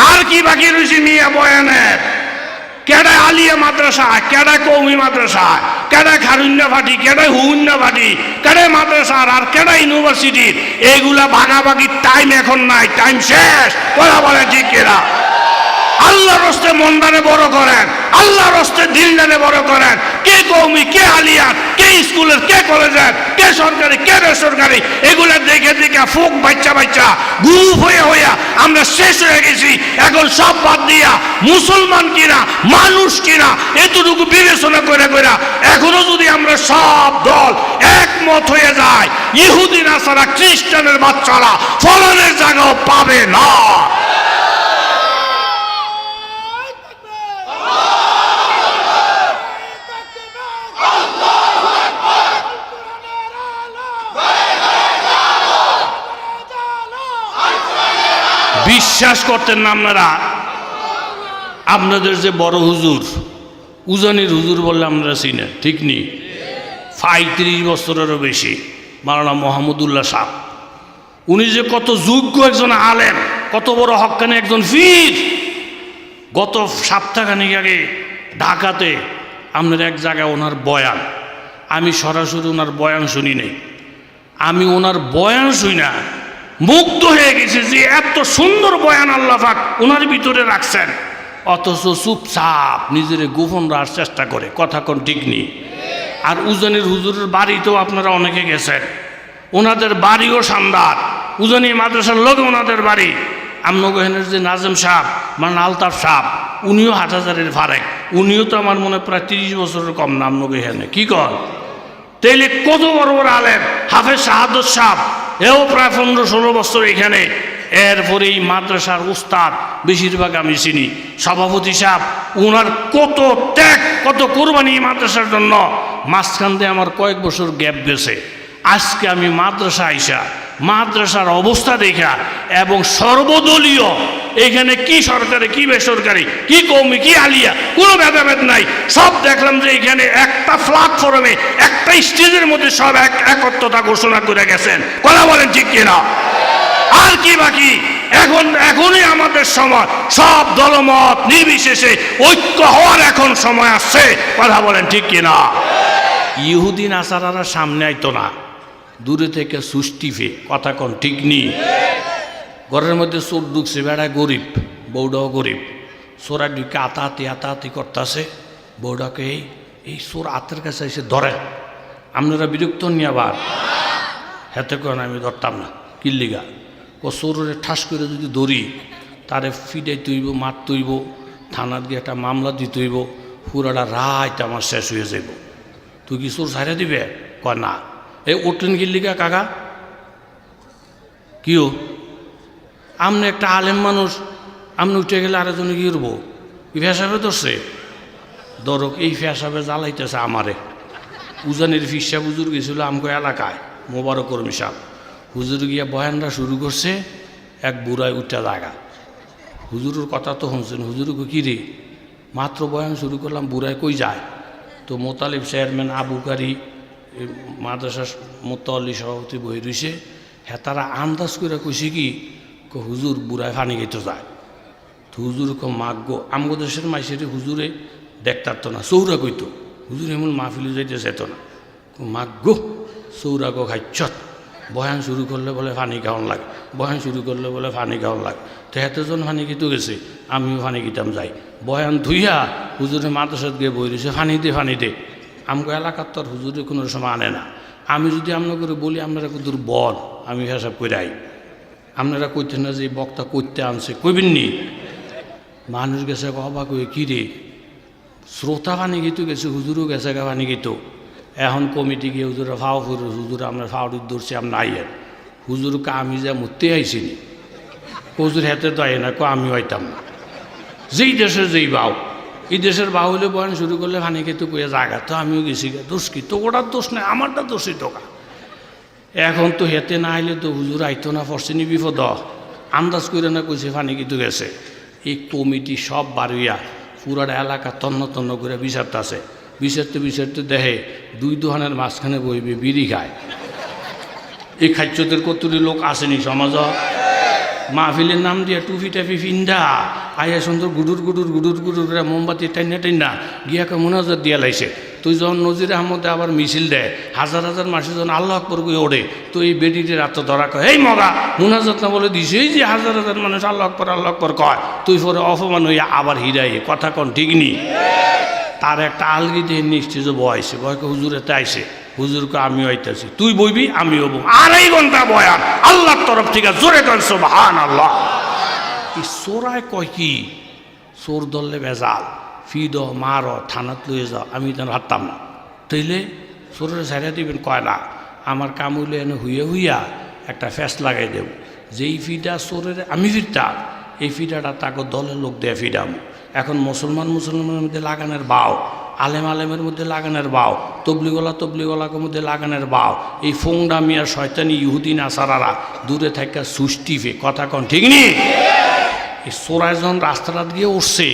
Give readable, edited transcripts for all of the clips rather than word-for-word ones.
আর কি বাকি রয়েছে মিয়া বয়ানের? কেডা আলিয়া মাদ্রাসা, কেডা কৌমি মাদ্রাসা, কেডা খারুন্যা ফাটি, কেডা হুন্যা ফাটি, কেডা মাদ্রাসার আর কেডা ইউনিভার্সিটির, এইগুলা ভাগাভাগির টাইম এখন নাই, টাইম শেষ। কথা বলে ঠিক কিনা? আল্লাহর রাস্তে মনদানে বড় করেন, আল্লাহর রাস্তে দিলদানে বড় করেন। কে কৌমি, কে আলিয়া, কে স্কুলের, কে কলেজের, কে সরকারি, কে বেসরকারি, এগুলা দেখে দেখে ফোক বাচ্চা বাচ্চা গ্রুপ হয়ে হইয়া আমরা শেষ হয়ে গেছি। এখন সব বাদ দিয়া মুসলমান কিনা মানুষ কিনা এতটুকু বিবেচনা করে করে এখনো যদি আমরা সব দল একমত হয়ে যায়, ইহুদি নাসারা খ্রিস্টানের বাচ্চারা ফলনের জায়গাও পাবে না। বিশ্বাস করতেন না আপনারা? আপনাদের যে বড় হুজুর, উজানির হুজুর বললে আপনারা চিনেন, ঠিক নি? 35 বছরেরও বেশি, মাওলানা মোহাম্মদুল্লাহ সাহেব। উনি যে কত যোগ্য একজন আলেম, কত বড় হক্কানি একজন পীর। গত সপ্তাহখানেক আগে ঢাকাতে আপনার এক জায়গায় ওনার বয়ান, আমি সরাসরি ওনার বয়ান শুনি নাই, আমি ওনার বয়ান শুনি না মুগ্ধ হয়ে গেছে যে এত সুন্দর বয়ান আল্লাহ পাক ওনার ভিতরে রাখছেন, অথচ চুপচাপ নিজের গোপন রাখার চেষ্টা করে। কথা কোন ঠিক নেই? আর উজানির হুজুরের বাড়িতেও আপনারা অনেকে গেছেন, ওনাদের বাড়িও শানদার, উজানি মাদ্রাসার লোক ওনাদের বাড়ি। আমনগোহেনের যে নাজেম সাহেব মানে আলতাফ সাহেব, উনিও হাটহাজারের ফারেক, উনিও তো আমার মনে প্রায় 30 বছরের কম না আমনগোহেনে। কি কর তাইলে কত বড় বড় আলেম, হাফেজ শাহাদত সাহেব এও প্রায় 15-16 বছর এখানে। এরপরে এই মাদ্রাসার উস্তাদ বেশিরভাগ আমি চিনি, সভাপতি সাহেব, ওনার কত ত্যাগ, কত কোরবানি মাদ্রাসার জন্য। মাঝখান দিয়ে আমার কয়েক বছর গ্যাপ গেছে। আজকে আমি মাদ্রাসা আইসা মাদ্রাসার অবস্থা দেখা এবং সর্বদলীয়, এখানে কি সরকারি, কি বেসরকারি, কি কৌমি, কি আলিয়া, কোনো ভেদাভেদ নাই। সব দেখলাম যে এখানে একটা প্ল্যাটফর্মে, একটা স্টেজের মধ্যে সব একত্রতা ঘোষণা করে গেছেন। কথা বলেন ঠিক কিনা? আর কি বাকি? এখনই আমাদের সময়, সব দলমত নির্বিশেষে ঐক্য হওয়ার এখন সময় আসছে। কথা বলেন ঠিক কিনা? ইহুদি নাসারারা সামনে আইতো না, দূরে থেকে সুষ্টিফে। কথা কোন ঠিক নেই? ঘরের মধ্যে চোর ঢুকছে, বেড়া গরিব, বউটাও গরিব, চোরা ঢুকে আতাহাতি করতেছে। বউটাকে এই চোর হাতের কাছে এসে ধরে। আপনারা বিরক্ত নিয়ে আবার হেতে কেন আমি ধরতাম না, কিল্লিগা ও চোরে ঠাস করে যদি ধরি, তারে ফিডাই তৈব, মার তৈব, থানার গিয়ে একটা মামলা দিতে হইব, পুরাটা রাত আমার শেষ হয়ে যাব। তুই কি চোর ছাড়া দিবে? কয় না। এই ওঠেন গিল্লিগা কাকা, কিও আপনি একটা আলেম মানুষ, আপনি উঠে গেলে আরেকজনে কি করবো? কি ফেসাবে ধরছে? ধরক এই ফেসাবে জ্বালাইতেছে আমারে। উজানির ফিসা হুজুর গেছিল আমগো এলাকায়, মোবারক কর্মী সাহেব। হুজুর গিয়া বয়ানটা শুরু করছে, এক বুড়ায় উঠা জায়গা। হুজুরের কথা তো শুনছেন। হুজুরকে কি রে, মাত্র বয়ান শুরু করলাম, বুড়ায় কই যায়? তো মোতালিব চেয়ারম্যান আবুকারি মাদ্রাসার মোতাল্লি সভাপতি বই রয়েছে, হ্যাঁ তারা আন্দাজ করে কইছে কি, হুজুর বুড়ায় ফানি গেতে যায়। তো হুজুর মাগ্য আমগো দেশের মাইসের হুজুরে দেখতার তো না, চৌরা কইতো। হুজুর এমন মাহফিলে যাইতে যেত না, মাগ্য চৌরা গো খাইছত। বয়ান শুরু করলে বলে ফানি খাওয়ান লাগে, বয়ান শুরু করলে বলে ফানি খাওয়ান লাগে। তো এতজন ফানি খেতে গেছে, আমিও ফানি খেতাম যাই। বয়ান ধুইয়া হুজুরে মাদ্রাসাত গিয়ে বই রয়েছে, ফানি দে। আমগো এলাকার তো আর হুজুরে কোনো সময় আনে না। আমি যদি আপনাকে বলি আপনারা কত বল, আমি হিসাব করে আই। আপনারা কইতেন না যে বক্তা করতে আনছে, কইবেন নি? মানুষ গেছে অবাক হয়ে, কী রে, শ্রোতা ফানি গেতো গেছে, হুজুরও গেছে গা ফানি গেতো। এখন কমিটি গিয়ে হুজুরে ফাও ফুর, হুজুর আমরা ফাউডির ধরছি, আমরা আইয়ের। হুজুরকে আমি যা মরতে আইসিনি, হুজুর হাতে তো আই না, আমিও আইতাম না। যেই দেশের যেই বাউ, এই দেশের বাউ হলে বয়ান শুরু করলে ফানি খেতে কয়ে জায়গা, তো আমিও গেছি গা। দোষ কি? তো ওটার দোষ নেই, আমারটা দোষই টোকা। এখন তো হেতে না আইলে তো হুজুর আইতো না, পড়ছিনি বিপদ। আন্দাজ করে না কইছে ফানি কিন্তু গেছে। এই কমিটি সব বাড়িয়া পুরাটা এলাকা তন্ন করে বিচারতেছে। বিচারতে দেখে দুই দোকানের মাঝখানে বইবে বিড়ি খায়। এই খাদ্যদের কতটি লোক আসেনি সমাজ? মাহফিলের নাম দিয়ে টুপি টাপি ফিন্দা আইয়া সুন্দর গুডুর গুডুর গুডুর গুডুর করে মোমবাতি টাইনা টাইনা গিয়াকে মোনাজাত দিয়া লাইছে। তুই যখন নজির আহমদে আবার মিছিল দেয়, হাজার হাজার মানুষ যখন আল্লাহ আকবর করে ওড়ে, তো এই বেডিটির রাত ধরা কয়, এই মগা মোনাজাত না বলে দিছে, এই যে হাজার হাজার মানুষ আল্লাহ আকবর কয়, তুই পরে অপমান হইয়া আবার হিরাই কথা কন ঠিক নি। তার একটা আলগি দিয়ে নিশ্চয় বয়সে বয়কে হুজুরেতে আইসে, হুজুরকে আমি হইতেছি, তুই বইবি আমি হব, 2.5 ঘন্টা বয়ান আল্লাহর তরফ থেকে, জোরে কর সুবহানাল্লাহ। এই চোরায় কয় কি, চোর ধরলে ভেজাল, ফিদ মার থানাত লয়ে যাও, আমি তেন হারতাম না। তাইলে চোরের ছাড়িয়ে দিবেন, কয় না, আমার কাম হইলে এনে হুইয়া একটা ফ্যাস লাগাই দেব, যেই ফিটা চোরের আমি ফিরতাম, এই ফিডাটা তাকে দলের লোক দিয়ে ফিডাম। এখন মুসলমানের মধ্যে লাগানোর বাও, আলেমের মধ্যে লাগানোর বাও, তবলিগলাকে মধ্যে লাগানোর বাও, এই ফোংডা মিয়া শয়তানি ইহুদি নাসারারা দূরে থাকা সুষ্টিফে কথা কন ঠিক নি। এই চোরাই যখন রাস্তাটা দিয়ে উঠছে,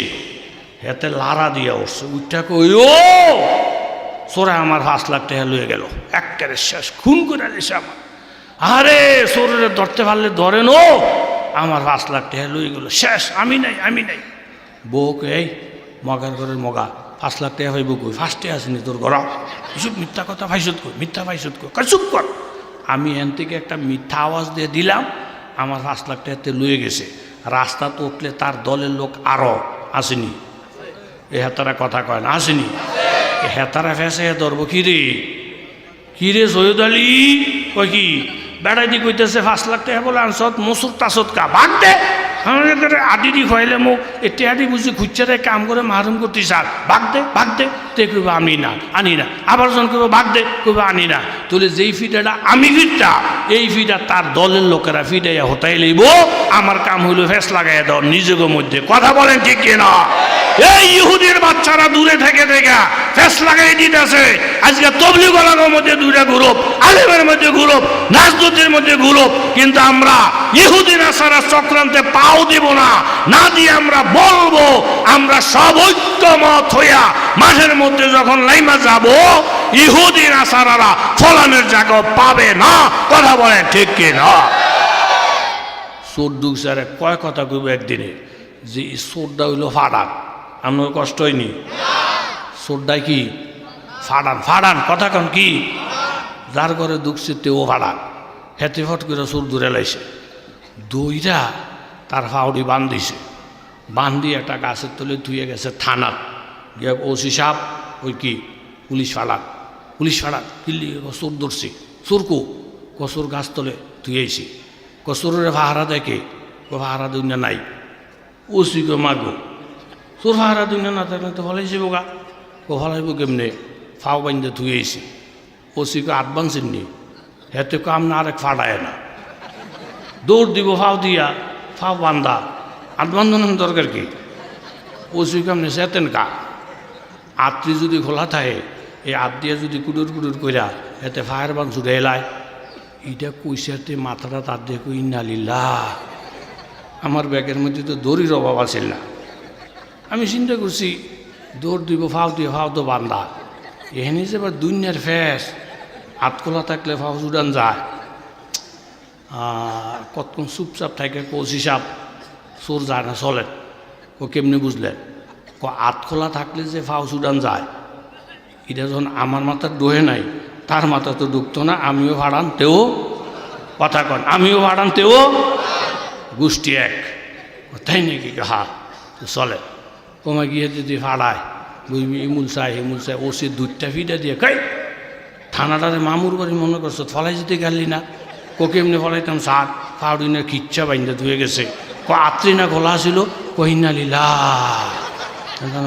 হেতে লারা দিয়ে উঠছে, উঠটা কই ও চোরা আমার 5 লাখ টাকা লয়ে গেল, একেবারে শেষ, খুন করে দিছে আমার। আরে চোরের ধরতে পারলে ধরেন, ও আমার 5 লাখ টাকা লয়ে গেল, শেষ, আমি নাই। বউকে, এই মগার ঘরের মগা 5 লাখ টাকা পাইব কই, ফার্স্টে আসেনি তোর ঘর, এসব মিথ্যা কথা ফাইসত কই, মিথ্যা ফাইসত কই, চুপ কর। আমি এন থেকে একটা মিথ্যা আওয়াজ দিয়ে দিলাম, আমার 5 লাখ টাকাতে লয়ে গেছে। রাস্তা তো উঠলে তার দলের লোক আরও আসেনি, এ হেতারা কথা কয় না, আসেনি, এ হেতারা ফেসে ধরবো কিরে সৈয়দ আলী কই কি বেড়াই দি কইতেছে 5 লাখ টাকা বলে আনসত, মসুর তাসত কা ভাগ দে, আদি দি খাইলে মোক এতিয়া আদি বুঝি খুঁজছে কাম করে মাহরুম করতে চার, ভাগ দে তে কইব আমি না আনি না, আবার যখন কইব ভাগ দে কইব আনি না। তাহলে যেই ফিটাটা আমি ফিরটা, এই ফিটা তার দলের লোকেরা ফিটাইয়া হতাই লইব, আমার কাম হইল ফেস লাগাইয়া দাও নিজের মধ্যে, কথা বলেন ঠিক কিনা। এই ইহুদির বাচ্চারা দূরে থেকে ফেস লাগাই দিতেছে। আজকে তবলিগলার মধ্যে 2টা গ্রুপ, আলেমের মধ্যে গ্রুপ, নাজদুতের মধ্যে গ্রুপ, কিন্তু আমরা ইহুদি নাসারা চক্রান্তে পাও দেব না দিয়ে আমরা বলবো, আমরা সব ঐক্যমত হইয়া মাঠের মধ্যে যখন লাইমা যাব, ইহুদি নাসারারা ফলানের জায়গা পাবে না, কথা বলে ঠিক কিনা। চোদ্দুক স্যারে কয় কথা কইব একদিনে, যে চোরটা হইল ফাড়ান, আপনার কষ্ট হয়নি, চোরটাই কি ফাড়ান কথা কন কি, যার ঘরে দুঃখছে তেও ফাড়ান, হেতে ফট করে চোর দূরে লাইছে, দইরা তার ফাউডি বান্ধিছে, বান্ধি একটা গাছের তলে ধুয়ে গেছে থানাত গিয়ে, ওসি সাহেব ওই কি পুলিশ ফাড়ান কিল্লি চোর ধরছি, চোর কচুর গাছ তলে ধুয়েছি, কচুরের ভাড়া দেখে ভাড়া দুনিয়া নাই, ওসি গো মাগো চোর ভাড়া দুনিয়া না থাকলে তো ফলাইছে বোগা, ফলাইব কেমনে, ফাও বান্ধে ধুয়েছি, ওসিকে হাত বাঁধছেননি, হেতে কাম না আরেক ফাড়ায় না, দৌড় দিব ফাও দিয়া, ফাও বান্ধা, হাত বান্ধনের দরকার কি, ওসি কামনে সেতেন কা, আত্রি যদি খোলা থাকে, এই হাত দিয়ে যদি কুডুর কইরা এতে ফায়ার বান ছুটে এলায়, এটা কইসাতে মাথাটা তার দিয়ে কই ইন্নালিল্লাহ, আমার ব্যাগের মধ্যে তো দড়ির অভাব আছিল না, আমি চিন্তা করছি দৌড় দিব ফাও দিয়ে, ফাও তো বান্ধা, এখানে যে এবার দুনিয়ার ফেস, হাত খোলা থাকলে ফাও জুড়ান যায়, কতক্ষণ চুপচাপ থাকে, কৌশি সাপ চোর যায় না চলেন, ও কেমনি বুঝলেন, হাত খোলা থাকলে যে ফাও জুড়ান যায়, এটা যখন আমার মাথার ডোহে নাই, তার মাথা তো ঢুকতো না, আমিও ভাড়ান তেও, কথা কন আমিও ভাড়ান তেও, গোষ্ঠী এক, তাই নাকি, হা চলে, কমা গিয়ে যদি ফাড়ায় বুঝবি ইমুল চাই ওসি 2টা ফিটা দিয়ে খাই, থানাটারে মামুর বাড়ি মনে করছো, ফলাই যেতে গেলি না, কোকে এমনি ফলাইতাম সার, ফাউডিনের খিচ্ছা বাইন্দা ধুয়ে গেছে, আত্রি না খোলা ছিল, কহিনা লীলা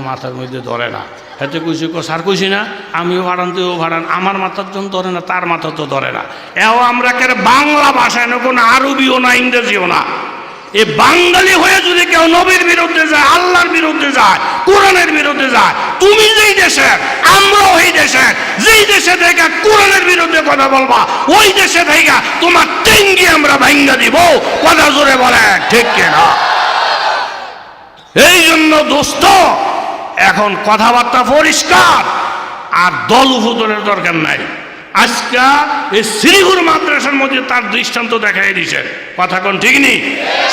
মাথার মধ্যে ধরে না, হেতে কইছি সার কইছি না, আমিও ভাড়ান তেও ভাড়ান, আমার মাথার জন্য ধরে না, তার মাথা তো ধরে না, এও আমরা কে বাংলা ভাষায় না, কোনো আরবিও না ইংরেজিও না, এ বাঙালি হয়ে যদি কেউ নবীর বিরুদ্ধে যায়, আল্লাহর বিরুদ্ধে যায়, কোরআনের বিরুদ্ধে যায়, তুমি যেই দেশের আমরাও ওই দেশের, যেই দেশে থেকে কোরআনের বিরুদ্ধে কথা বলবা, ওই দেশে থেকে তোমার টেঙ্গি আমরা ভাঙ্গা দিব, কথা জোরে বলে ঠিক কিনা। এই জন্য দোস্ত এখন কথাবার্তা পরিষ্কার, আর দল উপদলের দরকার নাই, আজকে এই শ্রীগুরু মাদ্রাসার মধ্যে তার দৃষ্টান্ত দেখাই দিয়েছেন। কথা কোন ঠিক নেই?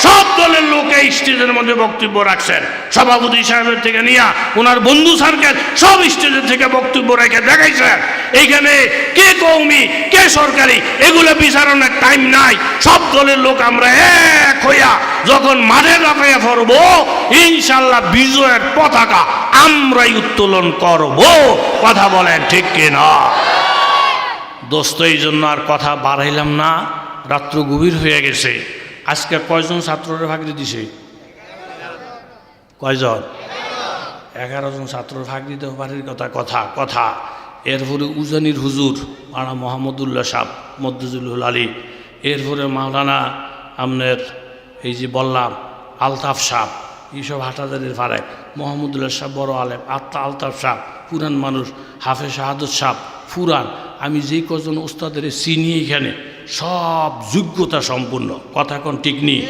সব দলের লোক এই স্টেজের মধ্যে বক্তব্য রাখছেন, সভাপতি সাহেবের থেকে নিয়ে ওনার বন্ধু সার্কেল সব স্টেজের থেকে বক্তব্য রেখে দেখাইছেন। এইখানে কে কওমি কে সরকারি এগুলো বিচারণের টাইম নাই। সব দলের লোক আমরা এক হইয়া যখন মাঠে লাফাইয়া পড়ব, ইনশাল্লাহ বিজয়ের পতাকা আমরাই উত্তোলন করব। কথা বলেন ঠিক কিনা? দোস্ত, এই জন্য আর কথা বাড়াইলাম না, রাত্র গভীর হয়ে গেছে। আজকে কয়জন ছাত্ররা ফাঁকরি দিছে? কয়জন? 11 জন ছাত্র ভাগ দিতে পারির কথা। এরপরে উজানির হুজুর মাওলানা মোহাম্মদুল্লাহ সাহ মদ্দুজুল আলী, এরপরে মাওলানা আপনার এই যে বললাম আলতাফ সাহ, এইসব হাটাজারির ফারেক, মোহাম্মদুল্লাহ সাহ বড় আলেম, আলতাফ সাহ পুরান মানুষ, হাফেজ শাহাদত সাহ পুরান। আমি যেই কজন ওস্তাদের চিনি এখানে সব যোগ্যতা সম্পূর্ণ। কথা কোন ঠিক নেই?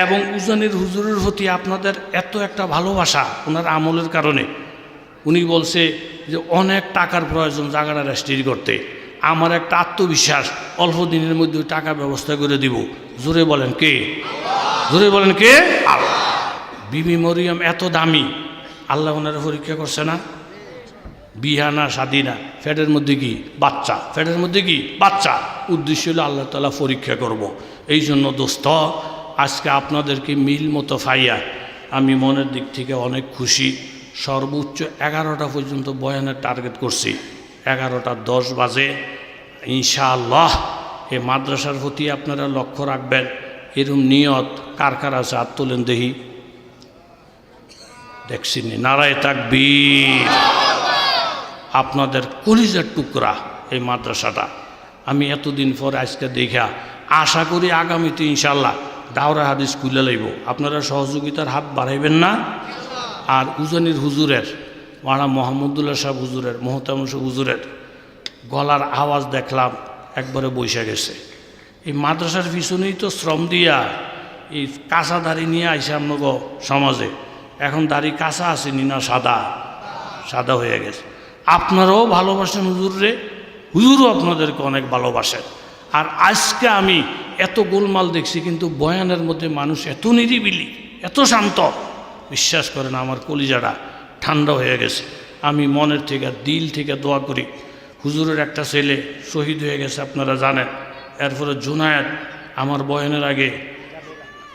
এবং উজানির হুজুরের প্রতি আপনাদের এত একটা ভালোবাসা ওনার আমলের কারণে। উনি বলছে যে অনেক টাকার প্রয়োজন জায়গাটা রেজিস্ট্রি করতে। আমার একটা আত্মবিশ্বাস, অল্প দিনের মধ্যে টাকা ব্যবস্থা করে দিব। জোরে বলেন কে? জোরে বলেন কে? আল্লাহ। বিবি মরিয়ম এত দামি, আল্লাহ ওনারা পরীক্ষা করছে না? বিহা না শাদী না, ফ্যাটের মধ্যে কি বাচ্চা, ফ্যাটের মধ্যে কি বাচ্চা। উদ্দেশ্য হলো আল্লাহ তাআলা পরীক্ষা করব। এই জন্য দোস্ত, আজকে আপনাদেরকে মিল মতো পাইয়া আমি মনের দিক থেকে অনেক খুশি। সর্বোচ্চ 11টা পর্যন্ত বয়ানের টার্গেট করছি। 11:10 বাজে ইনশাআল্লাহ এই মাদ্রাসার প্রতি আপনারা লক্ষ্য রাখবেন। এরকম নিয়ত কার কার আছে? হাত তোলেন দেখি। দেখছি নারায়ে তাকবীর। আপনাদের কলিজার টুকরা এই মাদ্রাসাটা আমি এতদিন পর আজকে দেখা আশা করি আগামীতে ইনশাল্লাহ দাওরা হাদিস খুলে লইব। আপনারা সহযোগিতার হাত বাড়াইবেন না? আর উজানির হুজুরের মাওলানা মোহাম্মদুল্লাহ সাহেব হুজুরের, মোহতারাম হুজুরের গলার আওয়াজ দেখলাম একবারে বৈশা গেছে। এই মাদ্রাসার পিছনেই তো শ্রম দিয়া এই কাঁচা দাড়ি নিয়ে আইসে আপনাকে সমাজে। এখন দাড়ি কাঁচা আসেনি না সাদা? সাদা হয়ে গেছে। আপনারাও ভালোবাসেন হুজুররে, হুজুরও আপনাদেরকে অনেক ভালোবাসেন। আর আজকে আমি এত গোলমাল দেখছি, কিন্তু বয়ানের মধ্যে মানুষ এত নিরিবিলি, এত শান্ত। বিশ্বাস করেন আমার কলিজাটা ঠান্ডা হয়ে গেছে। আমি মনের থেকে দিল থেকে দোয়া করি। হুজুরের একটা ছেলে শহীদ হয়ে গেছে আপনারা জানেন। এরপরে জুনায়েদ আমার বয়ানের আগে,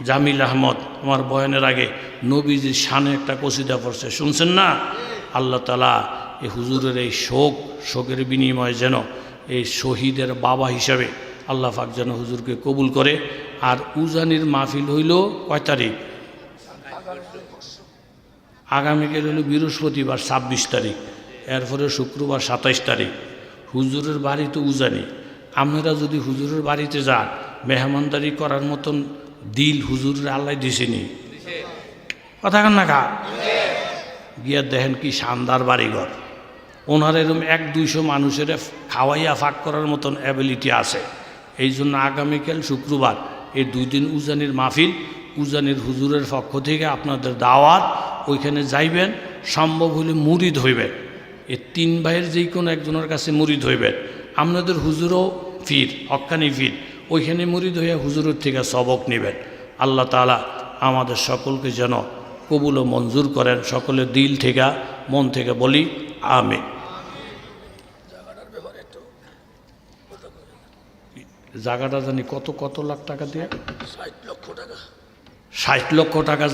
জামিল আহমদ আমার বয়ানের আগে নবীজির শানে একটা কসিদা পড়ছে, শুনছেন না? আল্লাহ তাআলা এই হুজুরের এই শোকের বিনিময়ে যেন এই শহীদের বাবা হিসাবে আল্লাহ পাক যেন হুজুরকে কবুল করে। আর উজানির মাহফিল হইল কয় তারিখ? আগামীকাল হইল বৃহস্পতিবার 26 তারিখ, এরপরে শুক্রবার 27 তারিখ। হুজুরের বাড়ি তো উজানি। আপনারা যদি হুজুরের বাড়িতে যান, মেহমানদারি করার মতন দিল হুজুরের আল্লাহ দিছেনি। কথা কান না খা গিয়া দেখেন কি শানদার বাড়িঘর। ওনার এরকম 100-200 মানুষের খাওয়াইয়া ফাঁক করার মতন অ্যাবিলিটি আছে। এই জন্য আগামীকাল শুক্রবার এই 2 দিন উজানির মাহফিল, উজানির হুজুরের পক্ষ থেকে আপনাদের দাওয়াত। ওইখানে যাইবেন, সম্ভব হলে মুরিদ হইবেন। এই 3 ভাইয়ের যেই কোনো একজনের কাছে মুরিদ হইবেন। আপনাদের হুজুরও ফির, হক্কানি ফির, ওইখানে মুরিদ হইয়া হুজুরের থেকে সবক নেবেন। আল্লাহ তাআলা আমাদের সকলকে যেন কবুল ও মঞ্জুর করেন। সকলের দিল থেকে মন থেকে বলি আমিন। জায়গাটা জানি কত লাখ টাকা দিয়ে? 60 লক্ষ টাকা। 60 লক্ষ টাকা